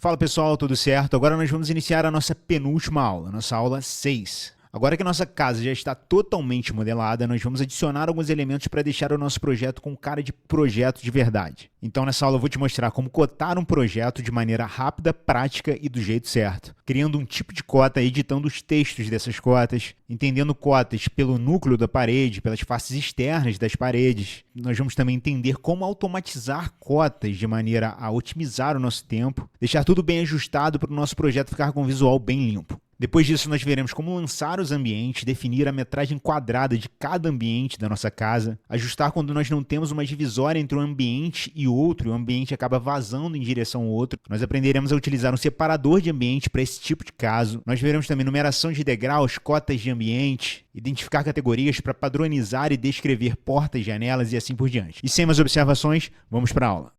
Fala pessoal, tudo certo? Agora nós vamos iniciar a nossa penúltima aula, nossa aula 6. Agora que a nossa casa já está totalmente modelada, nós vamos adicionar alguns elementos para deixar o nosso projeto com cara de projeto de verdade. Então nessa aula eu vou te mostrar como cotar um projeto de maneira rápida, prática e do jeito certo. Criando um tipo de cota, editando os textos dessas cotas, entendendo cotas pelo núcleo da parede, pelas faces externas das paredes. Nós vamos também entender como automatizar cotas de maneira a otimizar o nosso tempo, deixar tudo bem ajustado para o nosso projeto ficar com um visual bem limpo. Depois disso, nós veremos como lançar os ambientes, definir a metragem quadrada de cada ambiente da nossa casa, ajustar quando nós não temos uma divisória entre um ambiente e outro, e o ambiente acaba vazando em direção ao outro. Nós aprenderemos a utilizar um separador de ambiente para esse tipo de caso. Nós veremos também numeração de degraus, cotas de ambiente, identificar categorias para padronizar e descrever portas, janelas e assim por diante. E sem mais observações, vamos para a aula.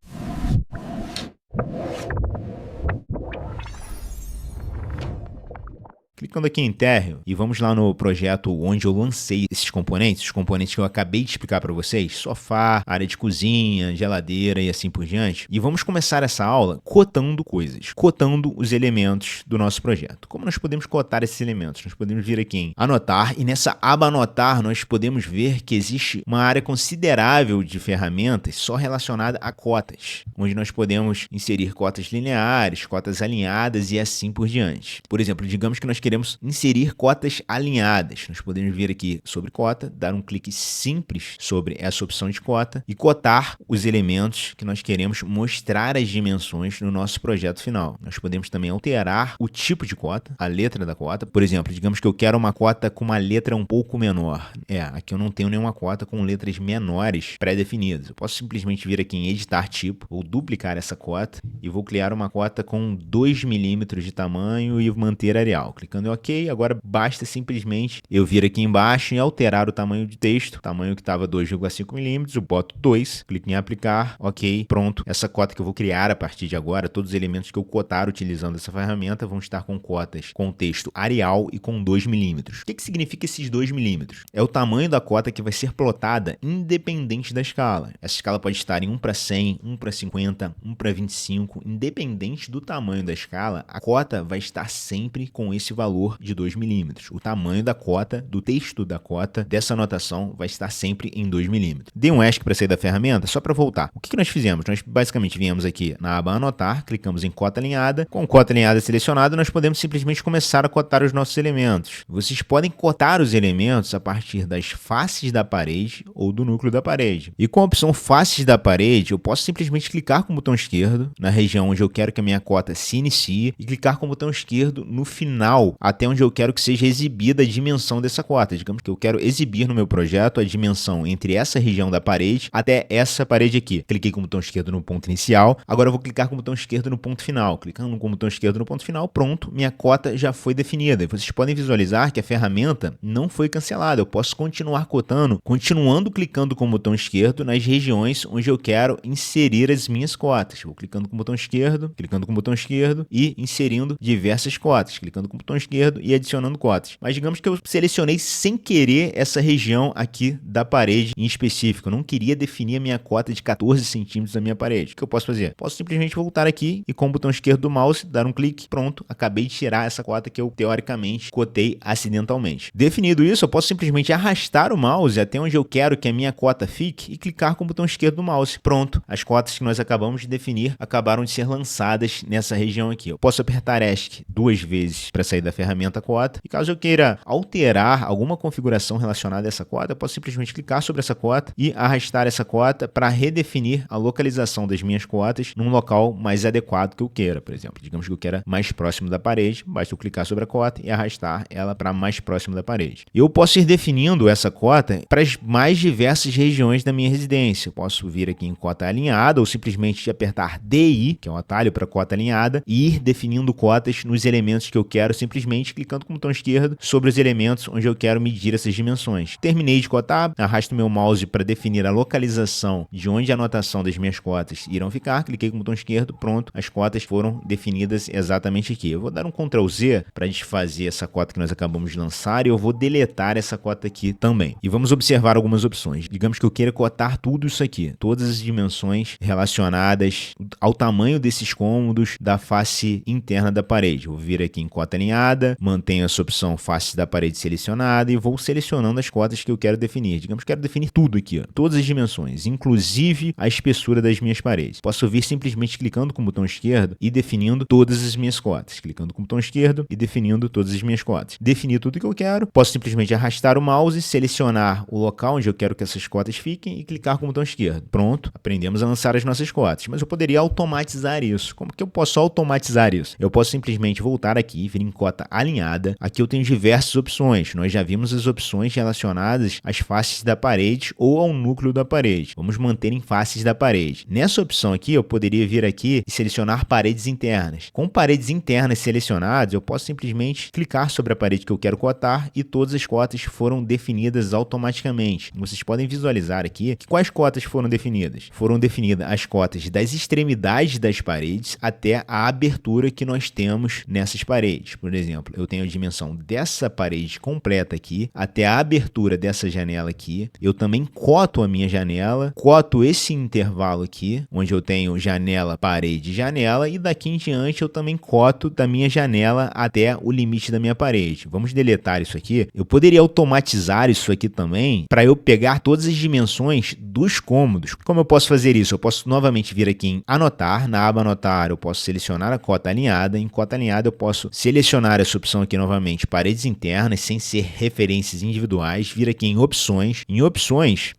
Clicando aqui em térreo e vamos lá no projeto onde eu lancei esses componentes, os componentes que eu acabei de explicar para vocês, sofá, área de cozinha, geladeira e assim por diante. E vamos começar essa aula cotando coisas, cotando os elementos do nosso projeto. Como nós podemos cotar esses elementos? Nós podemos vir aqui em anotar e nessa aba anotar nós podemos ver que existe uma área considerável de ferramentas só relacionada a cotas, onde nós podemos inserir cotas lineares, cotas alinhadas e assim por diante. Por exemplo, digamos que nós queremos inserir cotas alinhadas. Nós podemos vir aqui sobre cota, dar um clique simples sobre essa opção de cota e cotar os elementos que nós queremos mostrar as dimensões no nosso projeto final. Nós podemos também alterar o tipo de cota, a letra da cota. Por exemplo, digamos que eu quero uma cota com uma letra um pouco menor. Aqui eu não tenho nenhuma cota com letras menores pré-definidas. Eu posso simplesmente vir aqui em editar tipo, ou duplicar essa cota e vou criar uma cota com 2 milímetros de tamanho e manter Arial. Clicando em OK, agora basta simplesmente eu vir aqui embaixo e alterar o tamanho de texto, tamanho que estava 2,5 milímetros, eu boto 2, clico em aplicar, OK, pronto. Essa cota que eu vou criar a partir de agora, todos os elementos que eu cotar utilizando essa ferramenta vão estar com cotas com texto Arial e com 2 milímetros. O que significa esses 2 milímetros? É o tamanho da cota que vai ser plotada independente da escala. Essa escala pode estar em 1:100, 1:50, 1:25, independente do tamanho da escala, a cota vai estar sempre com esse valor de 2 milímetros. O tamanho da cota, do texto da cota, dessa anotação vai estar sempre em 2 milímetros. Dei um ESC para sair da ferramenta, só para voltar. O que nós fizemos? Nós basicamente viemos aqui na aba anotar, clicamos em cota alinhada. Com cota alinhada selecionada, nós podemos simplesmente começar a cotar os nossos elementos. Vocês podem cotar os elementos a partir das faces da parede ou do núcleo da parede. E com a opção faces da parede, eu posso simplesmente clicar com o botão esquerdo na região onde eu quero que a minha cota se inicie e clicar com o botão esquerdo no final, até onde eu quero que seja exibida a dimensão dessa cota. Digamos que eu quero exibir no meu projeto a dimensão entre essa região da parede até essa parede aqui. Cliquei com o botão esquerdo no ponto inicial, agora eu vou clicar com o botão esquerdo no ponto final. Clicando com o botão esquerdo no ponto final, pronto, minha cota já foi definida. E vocês podem visualizar que a ferramenta não foi cancelada. Eu posso continuar cotando, continuando clicando com o botão esquerdo nas regiões onde eu quero inserir as minhas cotas. Vou clicando com o botão esquerdo, clicando com o botão esquerdo e inserindo diversas cotas. Clicando com o botão esquerdo e adicionando cotas. Mas digamos que eu selecionei sem querer essa região aqui da parede em específico. Eu não queria definir a minha cota de 14 centímetros da minha parede. O que eu posso fazer? Posso simplesmente voltar aqui e com o botão esquerdo do mouse, dar um clique, pronto, acabei de tirar essa cota que eu teoricamente cotei acidentalmente. Definido isso, eu posso simplesmente arrastar o mouse até onde eu quero que a minha cota fique e clicar com o botão esquerdo do mouse. Pronto, as cotas que nós acabamos de definir acabaram de ser lançadas nessa região aqui. Eu posso apertar ESC 2 vezes para sair da ferramenta cota. E caso eu queira alterar alguma configuração relacionada a essa cota, eu posso simplesmente clicar sobre essa cota e arrastar essa cota para redefinir a localização das minhas cotas num local mais adequado que eu queira. Por exemplo, digamos que eu queira mais próximo da parede, basta eu clicar sobre a cota e arrastar ela para mais próximo da parede. Eu posso ir definindo essa cota para as mais diversas regiões da minha residência. Eu posso vir aqui em cota alinhada ou simplesmente apertar DI, que é um atalho para cota alinhada, e ir definindo cotas nos elementos que eu quero simplesmente simplesmente clicando com o botão esquerdo sobre os elementos onde eu quero medir essas dimensões. Terminei de cotar, arrasto meu mouse para definir a localização de onde a anotação das minhas cotas irão ficar, cliquei com o botão esquerdo, pronto, as cotas foram definidas exatamente aqui. Eu vou dar um Ctrl Z para desfazer essa cota que nós acabamos de lançar e eu vou deletar essa cota aqui também. E vamos observar algumas opções. Digamos que eu queira cotar tudo isso aqui, todas as dimensões relacionadas ao tamanho desses cômodos da face interna da parede. Vou vir aqui em cota alinhada, mantenho essa opção face da parede selecionada e vou selecionando as cotas que eu quero definir. Digamos que quero definir tudo aqui, ó, todas as dimensões, inclusive a espessura das minhas paredes. Posso vir simplesmente clicando com o botão esquerdo e definindo todas as minhas cotas. Clicando com o botão esquerdo e definindo todas as minhas cotas. Definir tudo que eu quero, posso simplesmente arrastar o mouse, selecionar o local onde eu quero que essas cotas fiquem e clicar com o botão esquerdo. Pronto, aprendemos a lançar as nossas cotas. Mas eu poderia automatizar isso. Como que eu posso automatizar isso? Eu posso simplesmente voltar aqui, vir em cota alinhada. Aqui eu tenho diversas opções. Nós já vimos as opções relacionadas às faces da parede ou ao núcleo da parede. Vamos manter em faces da parede. Nessa opção aqui, eu poderia vir aqui e selecionar paredes internas. Com paredes internas selecionadas, eu posso simplesmente clicar sobre a parede que eu quero cotar e todas as cotas foram definidas automaticamente. Vocês podem visualizar aqui que quais cotas foram definidas. Foram definidas as cotas das extremidades das paredes até a abertura que nós temos nessas paredes. Por exemplo, eu tenho a dimensão dessa parede completa aqui até a abertura dessa janela aqui. Eu também coto a minha janela, coto esse intervalo aqui, onde eu tenho janela, parede, janela, e daqui em diante eu também coto da minha janela até o limite da minha parede. Vamos deletar isso aqui. Eu poderia automatizar isso aqui também para eu pegar todas as dimensões dos cômodos. Como eu posso fazer isso? Eu posso novamente vir aqui em anotar, na aba anotar eu posso selecionar a cota alinhada, em cota alinhada eu posso selecionar essa opção aqui novamente, paredes internas, sem ser referências individuais, vir aqui em opções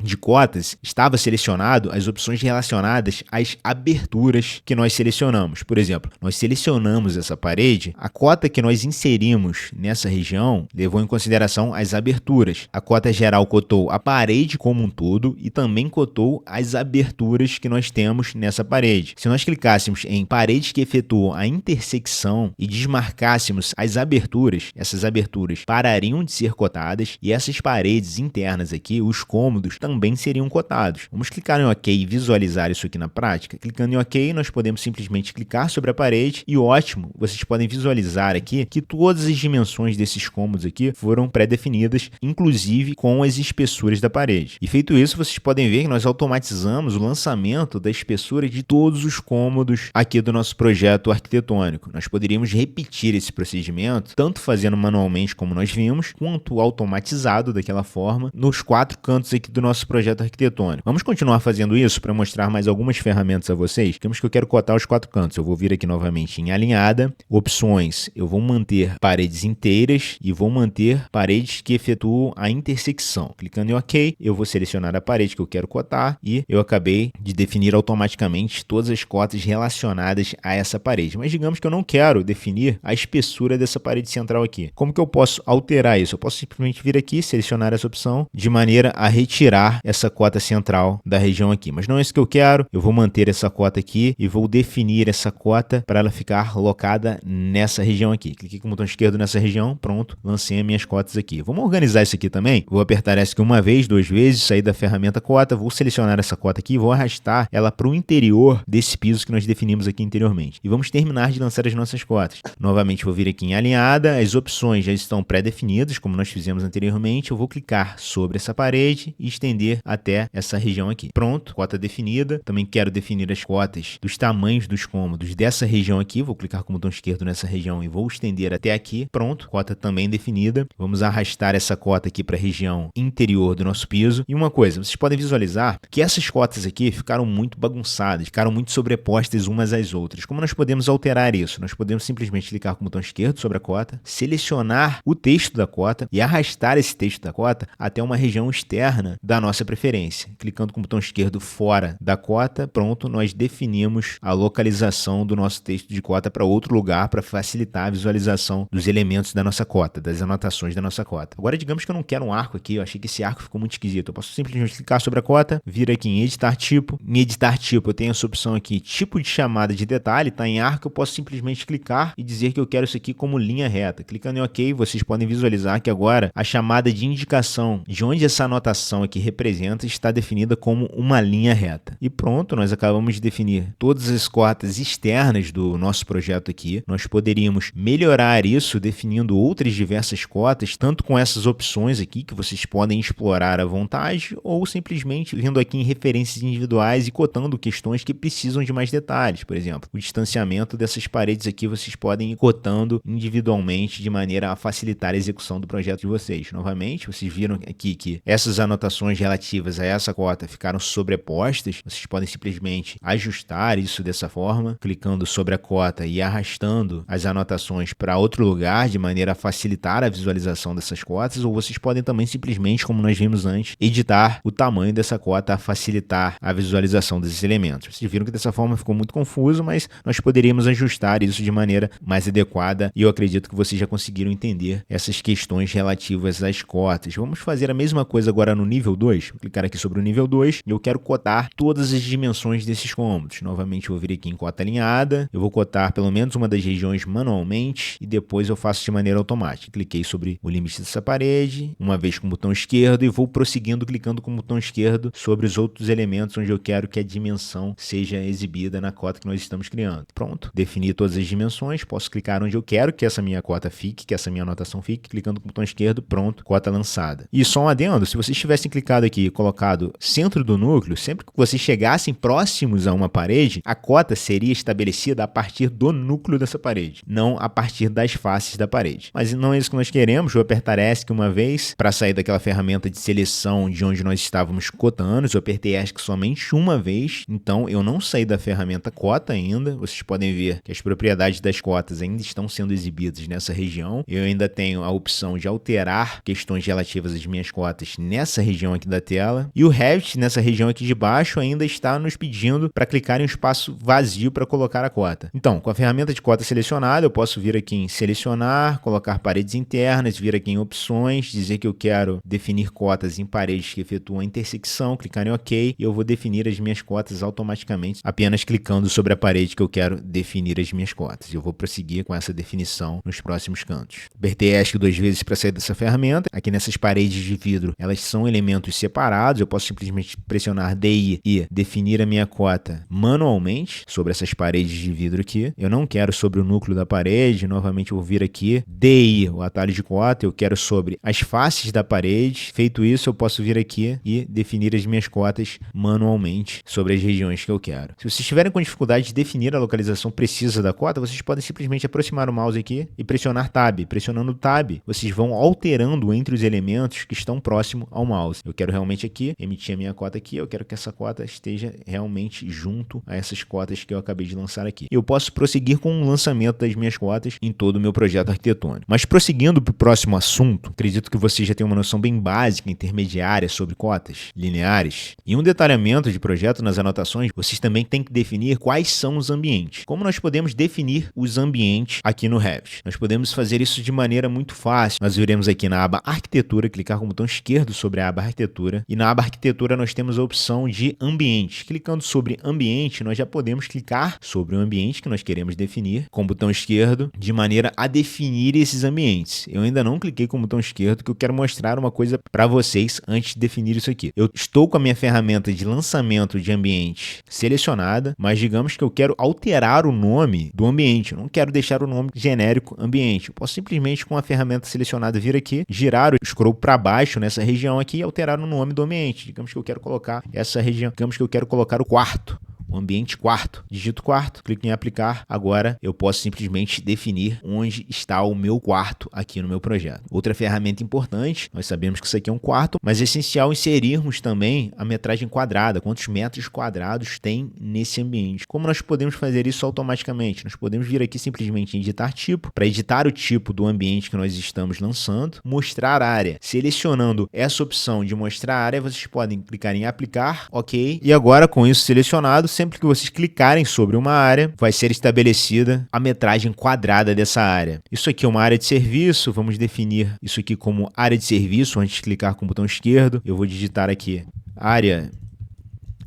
de cotas, estava selecionado as opções relacionadas às aberturas que nós selecionamos. Por exemplo, nós selecionamos essa parede, a cota que nós inserimos nessa região levou em consideração as aberturas. A cota geral cotou a parede como um todo e também cotou as aberturas que nós temos nessa parede. Se nós clicássemos em paredes que efetuam a intersecção e desmarcássemos as aberturas, essas aberturas parariam de ser cotadas e essas paredes internas aqui, os cômodos, também seriam cotados. Vamos clicar em OK e visualizar isso aqui na prática. Clicando em OK, nós podemos simplesmente clicar sobre a parede e ótimo, vocês podem visualizar aqui que todas as dimensões desses cômodos aqui foram pré-definidas, inclusive com as espessuras da parede. E feito isso, vocês podem ver que nós automatizamos o lançamento da espessura de todos os cômodos aqui do nosso projeto arquitetônico. Nós poderíamos repetir esse procedimento, tanto fazendo manualmente como nós vimos, quanto automatizado daquela forma, nos 4 cantos aqui do nosso projeto arquitetônico. Vamos continuar fazendo isso para mostrar mais algumas ferramentas a vocês. Temos que eu quero cotar os 4 cantos. Eu vou vir aqui novamente em alinhada, opções, eu vou manter paredes inteiras e vou manter paredes que efetuam a intersecção. Clicando em OK, eu vou selecionar a parede que eu quero cotar e eu acabei de definir automaticamente todas as cotas relacionadas a essa parede. Mas digamos que eu não quero definir a espessura dessa parede central aqui. Como que eu posso alterar isso? Eu posso simplesmente vir aqui, selecionar essa opção de maneira a retirar essa cota central da região aqui. Mas não é isso que eu quero. Eu vou manter essa cota aqui e vou definir essa cota para ela ficar locada nessa região aqui. Cliquei com o botão esquerdo nessa região, pronto, lancei as minhas cotas aqui. Vamos organizar isso aqui também. Vou apertar essa aqui uma vez, 2 vezes, sair da ferramenta cota, vou selecionar essa cota aqui e vou arrastar ela para o interior desse piso que nós definimos aqui anteriormente. E vamos terminar de lançar as nossas cotas. Novamente vou vir aqui em alinhada, as opções já estão pré-definidas, como nós fizemos anteriormente. Eu vou clicar sobre essa parede e estender até essa região aqui. Pronto, cota definida. Também quero definir as cotas dos tamanhos dos cômodos dessa região aqui. Vou clicar com o botão esquerdo nessa região e vou estender até aqui. Pronto, cota também definida. Vamos arrastar essa cota aqui para a região interior do nosso piso. E uma coisa, vocês podem visualizar que essas cotas aqui ficaram muito bagunçadas, ficaram muito sobrepostas umas às outras. Como nós podemos alterar isso? Nós podemos simplesmente clicar com o botão esquerdo sobre a cota, selecionar o texto da cota e arrastar esse texto da cota até uma região externa da nossa preferência. Clicando com o botão esquerdo fora da cota, pronto, nós definimos a localização do nosso texto de cota para outro lugar para facilitar a visualização dos elementos da nossa cota, das anotações da nossa cota. Agora, digamos que eu não quero um arco aqui, eu achei que esse arco ficou muito esquisito. Eu posso simplesmente clicar sobre a cota, vir aqui em editar tipo. Em editar tipo, eu tenho essa opção aqui, tipo de chamada de detalhe, está em arco, eu posso simplesmente clicar e dizer que eu quero isso aqui como linha reta. Clicando em OK, vocês podem visualizar que agora a chamada de indicação de onde essa anotação aqui representa está definida como uma linha reta. E pronto, nós acabamos de definir todas as cotas externas do nosso projeto aqui. Nós poderíamos melhorar isso definindo outras diversas cotas, tanto com essas opções aqui que vocês podem explorar à vontade, ou simplesmente vindo aqui em referências individuais e cotando questões que precisam de mais detalhes. Por exemplo, o distanciamento dessas paredes aqui vocês podem ir cotando individualmente de maneira a facilitar a execução do projeto de vocês. Novamente, vocês viram aqui que essas anotações relativas a essa cota ficaram sobrepostas. Vocês podem simplesmente ajustar isso dessa forma, clicando sobre a cota e arrastando as anotações para outro lugar de maneira a facilitar a visualização dessas cotas, ou vocês podem também simplesmente, como nós vimos antes, editar o tamanho dessa cota a facilitar a visualização desses elementos. Vocês viram que dessa forma ficou muito confuso, mas nós poderíamos ajustar isso de maneira mais adequada e eu acredito que vocês já conseguiram entender essas questões relativas às cotas. Vamos fazer a mesma coisa agora no nível 2. Vou clicar aqui sobre o nível 2 e eu quero cotar todas as dimensões desses cômodos. Novamente eu vou vir aqui em cota alinhada, eu vou cotar pelo menos uma das regiões manualmente e depois eu faço de maneira automática. Cliquei sobre o limite dessa parede, uma vez com o botão esquerdo e vou prosseguindo clicando com o botão esquerdo sobre os outros elementos onde eu quero que a dimensão seja exibida na cota que nós estamos criando. Pronto, defini todas as dimensões, posso clicar onde eu quero que essa minha cota fique, que essa minha anotação fique, clicando com o botão esquerdo, pronto, cota lançada. E só um adendo, se vocês tivessem clicado aqui e colocado centro do núcleo, sempre que vocês chegassem próximos a uma parede, a cota seria estabelecida a partir do núcleo dessa parede, não a partir das faces da parede. Mas não é isso que nós queremos, vou apertar ESC uma vez para sair daquela ferramenta de seleção de onde nós estávamos cotando, eu apertei ESC somente uma vez, então eu não saí da ferramenta cota ainda, vocês podem ver que as propriedades das cotas ainda estão sendo exibidas nessa região, eu ainda tenho a opção de alterar questões relativas às minhas cotas nessa região aqui da tela, e o Revit nessa região aqui de baixo ainda está nos pedindo para clicar em um espaço vazio para colocar a cota. Então, com a ferramenta de cota selecionada, eu posso vir aqui em selecionar, colocar paredes internas, vir aqui em opções, dizer que eu quero definir cotas em paredes que efetuam a intersecção, clicar em OK, e eu vou definir as minhas cotas automaticamente, apenas clicando sobre a parede que eu quero definir as minhas cotas. Eu vou prosseguir com essa definição nos próximos cantos. Apertei ESC 2 vezes para sair dessa ferramenta. Aqui nessas paredes de vidro, elas são elementos separados, eu posso simplesmente pressionar DI e definir a minha cota manualmente sobre essas paredes de vidro aqui. Eu não quero sobre o núcleo da parede, novamente eu vou vir aqui, DI, o atalho de cota, eu quero sobre as faces da parede. Feito isso, eu posso vir aqui e definir as minhas cotas manualmente sobre as regiões que eu quero. Se vocês estiverem com dificuldade de definir a localização precisa da cota, vocês podem simplesmente aproximar o mouse aqui e pressionar Tab. Pressionando Tab, vocês vão alterando entre os elementos que estão próximo ao mouse. Eu quero realmente aqui, emitir a minha cota aqui, eu quero que essa cota esteja realmente junto a essas cotas que eu acabei de lançar aqui. Eu posso prosseguir com o lançamento das minhas cotas em todo o meu projeto arquitetônico. Mas prosseguindo para o próximo assunto, acredito que vocês já tenham uma noção bem básica, intermediária sobre cotas lineares. E um detalhamento de projeto nas anotações, vocês também têm que definir quais são os ambientes. Como nós podemos definir os ambientes aqui no Revit? Nós podemos fazer isso de maneira muito fácil. Nós iremos aqui na aba Arquitetura, clicar com o botão esquerdo sobre a aba Arquitetura, e na aba Arquitetura nós temos a opção de Ambiente. Clicando sobre Ambiente, nós já podemos clicar sobre o ambiente que nós queremos definir com o botão esquerdo, de maneira a definir esses ambientes. Eu ainda não cliquei com o botão esquerdo, porque eu quero mostrar uma coisa para vocês antes de definir isso aqui. Eu estou com a minha ferramenta de lançamento de ambiente selecionada, mas digamos que eu quero alterar o nome do ambiente. Eu não quero deixar o nome genérico ambiente. Eu posso simplesmente, com a ferramenta selecionada, vir aqui, girar o scroll para baixo nessa região aqui e alterar o nome do ambiente. Digamos que eu quero colocar essa região, digamos que eu quero colocar o quarto. O ambiente quarto. Digito quarto, clico em aplicar. Agora eu posso simplesmente definir onde está o meu quarto aqui no meu projeto. Outra ferramenta importante, nós sabemos que isso aqui é um quarto, mas é essencial inserirmos também a metragem quadrada, quantos metros quadrados tem nesse ambiente. Como nós podemos fazer isso automaticamente? Nós podemos vir aqui simplesmente em editar tipo, para editar o tipo do ambiente que nós estamos lançando, mostrar área. Selecionando essa opção de mostrar área, vocês podem clicar em aplicar, ok, e agora com isso selecionado, sempre que vocês clicarem sobre uma área, vai ser estabelecida a metragem quadrada dessa área. Isso aqui é uma área de serviço, vamos definir isso aqui como área de serviço, antes de clicar com o botão esquerdo, eu vou digitar aqui área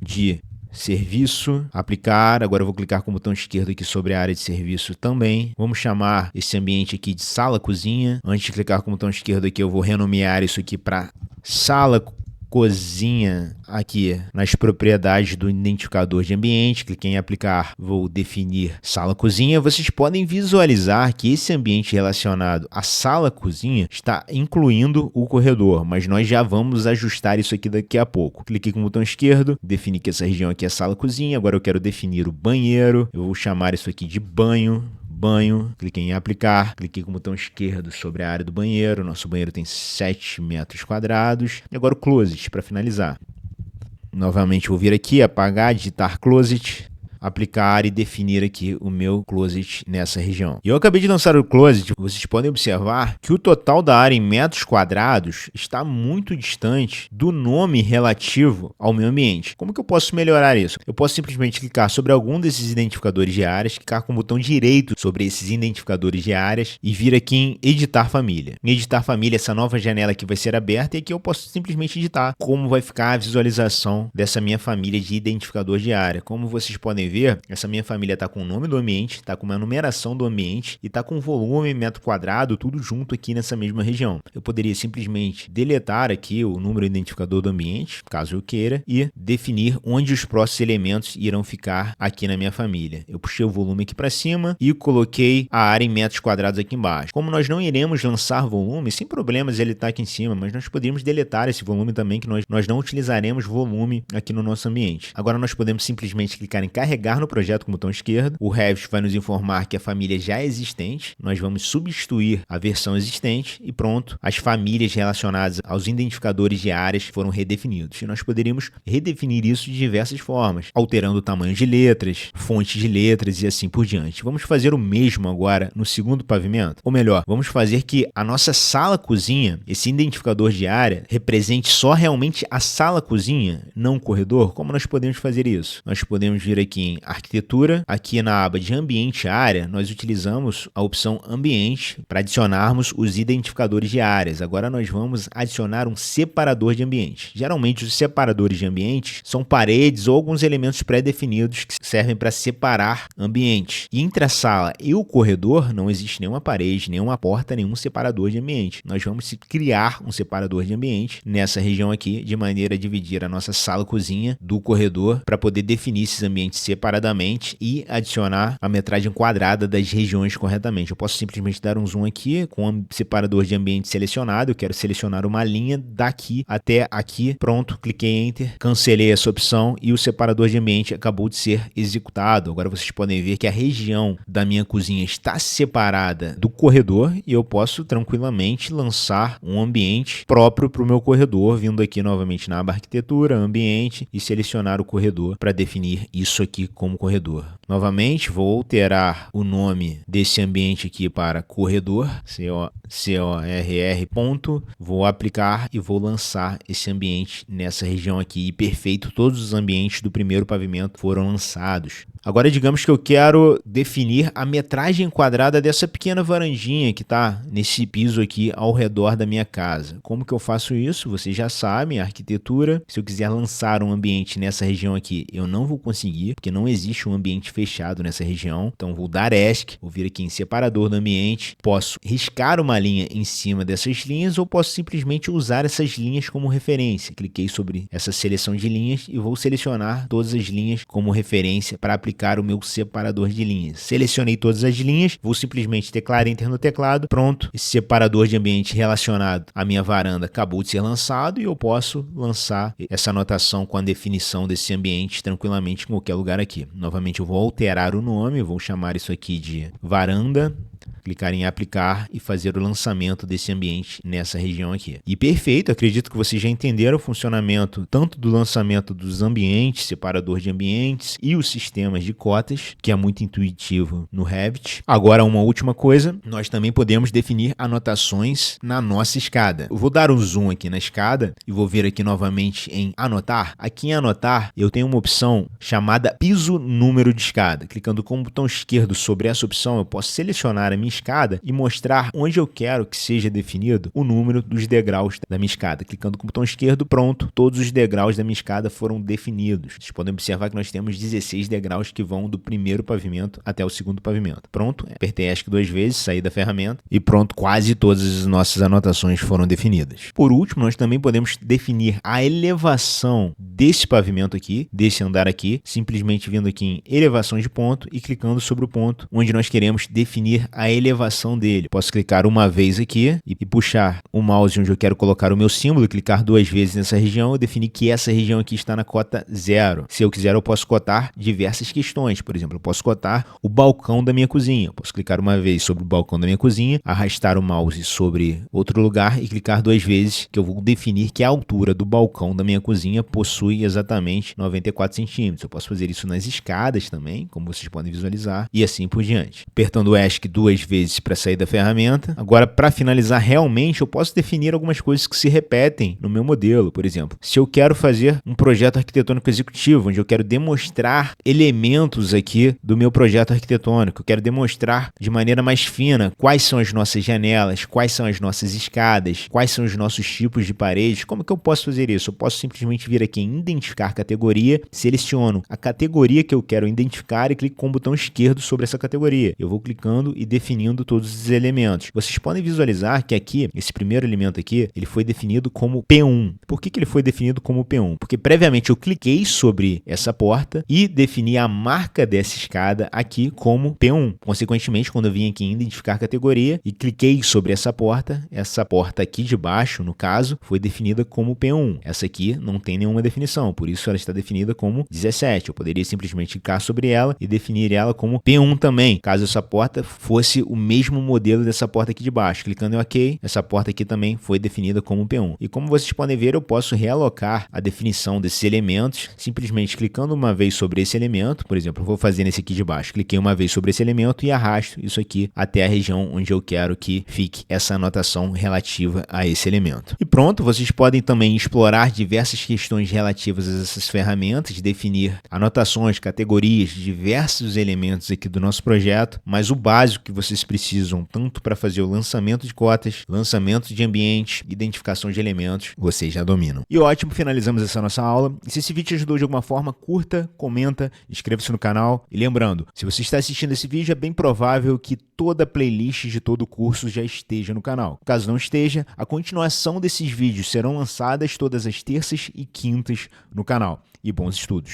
de serviço, aplicar. Agora eu vou clicar com o botão esquerdo aqui sobre a área de serviço também. Vamos chamar esse ambiente aqui de sala cozinha. Antes de clicar com o botão esquerdo aqui, eu vou renomear isso aqui para sala cozinha aqui nas propriedades do identificador de ambiente. Cliquei em aplicar, vou definir sala cozinha. Vocês podem visualizar que esse ambiente relacionado à sala cozinha está incluindo o corredor, mas nós já vamos ajustar isso aqui daqui a pouco. Cliquei com o botão esquerdo, defini que essa região aqui é sala cozinha. Agora eu quero definir o banheiro. Eu vou chamar isso aqui de banho, cliquei em aplicar, cliquei com o botão esquerdo sobre a área do banheiro. Nosso banheiro tem 7 metros quadrados. E agora o closet para finalizar. Novamente vou vir aqui, apagar, digitar closet, aplicar e definir aqui o meu closet nessa região. E eu acabei de lançar o closet. Vocês podem observar que o total da área em metros quadrados está muito distante do nome relativo ao meu ambiente. Como que eu posso melhorar isso? Eu posso simplesmente clicar sobre algum desses identificadores de áreas, clicar com o botão direito sobre esses identificadores de áreas e vir aqui em editar família. Em editar família, essa nova janela aqui vai ser aberta e aqui eu posso simplesmente editar como vai ficar a visualização dessa minha família de identificador de área. Como vocês podem ver, essa minha família está com o nome do ambiente, está com uma numeração do ambiente e está com volume, metro quadrado, tudo junto aqui nessa mesma região. Eu poderia simplesmente deletar aqui o número identificador do ambiente, caso eu queira, e definir onde os próximos elementos irão ficar aqui na minha família. Eu puxei o volume aqui para cima e coloquei a área em metros quadrados aqui embaixo. Como nós não iremos lançar volume, sem problemas ele está aqui em cima, mas nós poderíamos deletar esse volume também, que nós não utilizaremos volume aqui no nosso ambiente. Agora nós podemos simplesmente clicar em carregar no projeto com o botão esquerdo. O Revit vai nos informar que a família já é existente. Nós vamos substituir a versão existente e pronto. As famílias relacionadas aos identificadores de áreas foram redefinidos. E nós poderíamos redefinir isso de diversas formas, alterando o tamanho de letras, fonte de letras e assim por diante. Vamos fazer o mesmo agora no segundo pavimento. Ou melhor, vamos fazer que a nossa sala cozinha, esse identificador de área, represente só realmente a sala cozinha, não o corredor. Como nós podemos fazer isso? Nós podemos vir aqui em arquitetura, aqui na aba de ambiente área, nós utilizamos a opção ambiente para adicionarmos os identificadores de áreas. Agora nós vamos adicionar um separador de ambiente. Geralmente os separadores de ambiente são paredes ou alguns elementos pré-definidos que servem para separar ambientes. E entre a sala e o corredor não existe nenhuma parede, nenhuma porta, nenhum separador de ambiente. Nós vamos criar um separador de ambiente nessa região aqui, de maneira a dividir a nossa sala-cozinha do corredor para poder definir esses ambientes separadamente e adicionar a metragem quadrada das regiões corretamente. Eu posso simplesmente dar um zoom aqui com o separador de ambiente selecionado. Eu quero selecionar uma linha daqui até aqui. Pronto, cliquei Enter, cancelei essa opção e o separador de ambiente acabou de ser executado. Agora vocês podem ver que a região da minha cozinha está separada do corredor e eu posso tranquilamente lançar um ambiente próprio para o meu corredor, vindo aqui novamente na aba arquitetura, ambiente e selecionar o corredor para definir isso aqui como corredor. Novamente, vou alterar o nome desse ambiente aqui para corredor, C-O-R-R ponto. Vou aplicar e vou lançar esse ambiente nessa região aqui. E perfeito, todos os ambientes do primeiro pavimento foram lançados. Agora, digamos que eu quero definir a metragem quadrada dessa pequena varandinha que está nesse piso aqui ao redor da minha casa. Como que eu faço isso? Vocês já sabem, a arquitetura. Se eu quiser lançar um ambiente nessa região aqui, eu não vou conseguir, porque não existe um ambiente fechado nessa região. Então, vou dar ESC, vou vir aqui em separador do ambiente, posso riscar uma linha em cima dessas linhas ou posso simplesmente usar essas linhas como referência. Cliquei sobre essa seleção de linhas e vou selecionar todas as linhas como referência para aplicar o meu separador de linhas. Selecionei todas as linhas, vou simplesmente teclar Enter no teclado, pronto. Esse separador de ambiente relacionado à minha varanda acabou de ser lançado e eu posso lançar essa anotação com a definição desse ambiente tranquilamente em qualquer lugar aqui. Novamente eu vou alterar o nome, vou chamar isso aqui de varanda. Clicar em aplicar e fazer o lançamento desse ambiente nessa região aqui. E perfeito, acredito que vocês já entenderam o funcionamento tanto do lançamento dos ambientes, separador de ambientes e os sistemas de cotas, que é muito intuitivo no Revit. Agora, uma última coisa, nós também podemos definir anotações na nossa escada. Eu vou dar um zoom aqui na escada e vou vir aqui novamente em anotar. Aqui em anotar, eu tenho uma opção chamada piso número de escada. Clicando com o botão esquerdo sobre essa opção, eu posso selecionar a minha escada e mostrar onde eu quero que seja definido o número dos degraus da minha escada. Clicando com o botão esquerdo, pronto, todos os degraus da minha escada foram definidos. Vocês podem observar que nós temos 16 degraus que vão do primeiro pavimento até o segundo pavimento. Pronto, apertei ESC 2 vezes, saí da ferramenta e pronto, quase todas as nossas anotações foram definidas. Por último, nós também podemos definir a elevação desse pavimento aqui, desse andar aqui, simplesmente vindo aqui em elevação de ponto e clicando sobre o ponto onde nós queremos definir a elevação dele. Posso clicar uma vez aqui e puxar o mouse onde eu quero colocar o meu símbolo, clicar 2 vezes nessa região e definir que essa região aqui está na cota 0. Se eu quiser, eu posso cotar diversas questões. Por exemplo, eu posso cotar o balcão da minha cozinha. Eu posso clicar uma vez sobre o balcão da minha cozinha, arrastar o mouse sobre outro lugar e clicar 2 vezes, que eu vou definir que a altura do balcão da minha cozinha possui exatamente 94 centímetros. Eu posso fazer isso nas escadas também, como vocês podem visualizar, e assim por diante. Apertando o ESC 2 vezes para sair da ferramenta. Agora, para finalizar realmente, eu posso definir algumas coisas que se repetem no meu modelo. Por exemplo, se eu quero fazer um projeto arquitetônico executivo, onde eu quero demonstrar elementos aqui do meu projeto arquitetônico, eu quero demonstrar de maneira mais fina quais são as nossas janelas, quais são as nossas escadas, quais são os nossos tipos de paredes. Como que eu posso fazer isso? Eu posso simplesmente vir aqui em identificar categoria, seleciono a categoria que eu quero identificar e clico com o botão esquerdo sobre essa categoria. Eu vou clicando e definindo todos os elementos. Vocês podem visualizar que aqui, esse primeiro elemento aqui, ele foi definido como P1. Por que ele foi definido como P1? Porque previamente eu cliquei sobre essa porta e defini a marca dessa escada aqui como P1. Consequentemente, quando eu vim aqui em identificar categoria e cliquei sobre essa porta aqui de baixo, no caso, foi definida como P1. Essa aqui não tem nenhuma definição, por isso ela está definida como 17. Eu poderia simplesmente clicar sobre ela e definir ela como P1 também, caso essa porta fosse o mesmo modelo dessa porta aqui de baixo. Clicando em OK, essa porta aqui também foi definida como P1. E como vocês podem ver, eu posso realocar a definição desses elementos, simplesmente clicando uma vez sobre esse elemento. Por exemplo, eu vou fazer nesse aqui de baixo. Cliquei uma vez sobre esse elemento e arrasto isso aqui até a região onde eu quero que fique essa anotação relativa a esse elemento. E pronto, vocês podem também explorar diversas questões relativas a essas ferramentas, definir anotações, categorias, diversos elementos aqui do nosso projeto, mas o básico que vocês precisam tanto para fazer o lançamento de cotas, lançamento de ambiente, identificação de elementos, vocês já dominam. E ótimo, finalizamos essa nossa aula. E se esse vídeo te ajudou de alguma forma, curta, comenta, inscreva-se no canal. E lembrando, se você está assistindo esse vídeo, é bem provável que toda a playlist de todo o curso já esteja no canal. Caso não esteja, a continuação desses vídeos serão lançadas todas as terças e quintas no canal. E bons estudos!